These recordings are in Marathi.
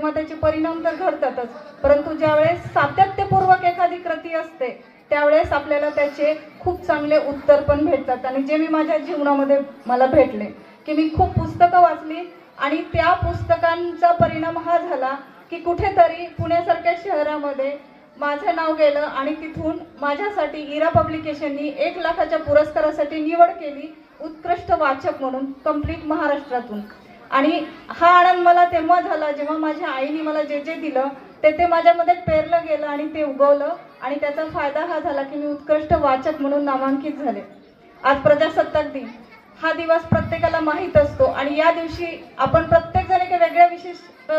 मग त्याचे परिणाम तर घडतातच, परंतु ज्यावेळेस सातत्यपूर्वक एखादी कृती असते त्यावेळेस आपल्याला त्याचे खूप चांगले उत्तर पण भेटतात. आणि जे मी माझ्या जीवनामध्ये मला भेटले की मी खूप पुस्तकं वाचली आणि त्या पुस्तकांचा परिणाम हा झाला की कुठेतरी पुण्यासारख्या शहरामध्ये माझं नाव गेलं आणि तिथून माझ्यासाठी इरा पब्लिकेशननी 1 लाखाच्या पुरस्कारासाठी निवड केली उत्कृष्ट वाचक म्हणून कंप्लीट महाराष्ट्रातून. आणि हा आनंद मला तेव्हा झाला जेव्हा माझ्या आईने मला जे जे दिलं ते माझ्यामध्ये पेरलं गेलं आणि ते उगवलं आणि त्याचा फायदा हा झाला की मी उत्कृष्ट वाचक म्हणून नामांकित झाले. आज प्रजासत्ताक दिन हा दिवस प्रत्येकाला माहीत असतो आणि या दिवशी आपण प्रत्येक जण एका वेगळ्या विशिष्ट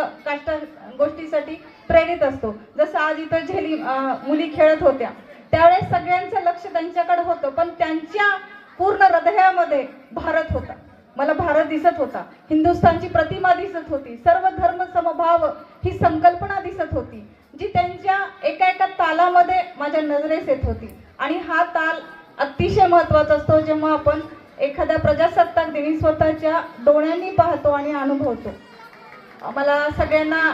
गोष्टीसाठी प्रेरित असतो. जसं आज इथं झेली मुली खेळत होत्या त्यावेळेस सगळ्यांचं लक्ष त्यांच्याकडे होतं, पण त्यांच्या पूर्ण हृदयामध्ये भारत होता. मला भारत दिसत होता, हिंदुस्थानची प्रतिमा दिसत होती, सर्व धर्म समभाव ही संकल्पना दिसत होती जी त्यांच्या एका एका तालामध्ये माझ्या नजरेस येत होती. आणि हा ताल अतिशय महत्त्वाचा असतो जेव्हा आपण एखाद्या प्रजासत्ताक दिनी स्वतःच्या डोळ्यांनी पाहतो आणि अनुभवतो. मला सगळ्यांना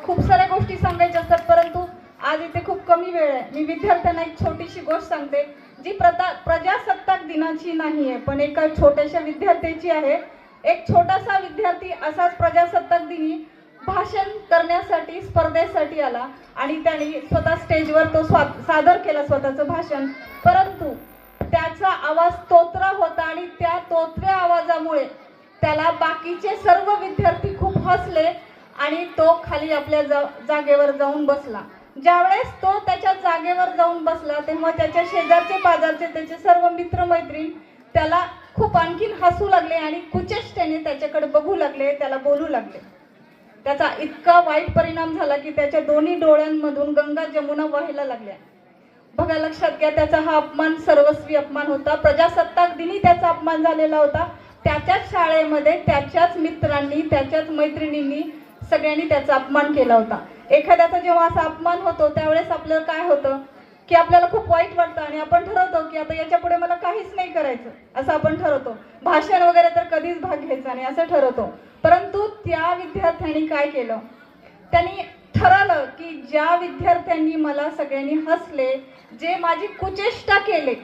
खूप साऱ्या गोष्टी सांगायच्या असतात, परंतु आज इथे खूप कमी वेळ आहे. मी विद्यार्थ्यांना एक छोटीशी गोष्ट सांगते जी प्रजासत्ताक दिनाची नाही आहे पण एका छोट्याशा विद्यार्थ्याची आहे. एक छोटासा विद्यार्थी असाच प्रजासत्ताक दिनी भाषण करण्यासाठी स्पर्धेसाठी आला आणि त्याने स्वतः स्टेजवर तो सादर केला स्वतःचं भाषण, परंतु त्याचा आवाज तोतरा होता आणि त्या तोतऱ्या आवाजामुळे त्याला बाकीचे सर्व विद्यार्थी खूप हसले आणि तो खाली आपल्या जागेवर जाऊन बसला. ज्यावेळेस तो त्याच्या जागेवर जाऊन बसला तेव्हा त्याच्या शेजारचे पाजारचे त्याचे सर्व मित्रमैत्रीण त्याला खूप आणखीन हसू लागले आणि कुचेष्टेने त्याच्याकडे बघू लागले, त्याला बोलू लागले. त्याचा इतका वाईट परिणाम झाला की त्याच्या दोन्ही डोळ्यांमधून गंगा जमुना वाहायला लागल्या. बघा, लक्षात घ्या, त्याचा हा अपमान सर्वस्वी अपमान होता. प्रजासत्ताक दिनी त्याचा अपमान झालेला होता. त्याच्याच शाळेमध्ये त्याच्याच मित्रांनी त्याच्याच मैत्रिणींनी सगळ्यांनी त्याचा अपमान केला होता. एखाद्याचा जेव्हा असा अपमान होतो त्यावेळेस आपल्याला काय होतं की आपल्याला खूप वाईट वाटतं आणि आपण ठरवतो की आता याच्या पुढे मला काहीच नाही करायचं असं आपण ठरवतो. भाषण वगैरे तर कधीच भाग घ्यायचा नाही असं ठरवतो. परंतु त्या विद्यार्थ्यांनी काय केलं, त्यांनी ठरवलं की ज्या विद्यार्थ्यांनी मला सगळ्यांनी हसले, जे माझी कुचेष्टा केले,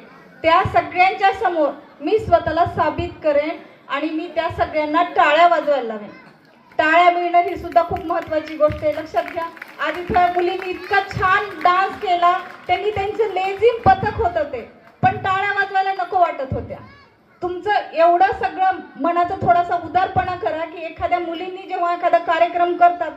त्या सगळ्यांच्या समोर मी स्वतःला साबित करेन आणि मी त्या सगळ्यांना टाळ्या वाजवायला लावेन. टाळ्या मिळणं ही सुद्धा खूप महत्त्वाची गोष्ट आहे. लक्षात घ्या, आज इथं मुलींनी इतका छान डान्स केला, त्यांनी त्यांचं लेझिम पथक होतं ते, पण टाळ्या वाजवायला नको वाटत होत्या. तुमचं एवढं सगळं मनाचा थोडासा उदारपणा करा की एखाद्या मुलींनी जेव्हा एखादा कार्यक्रम करतात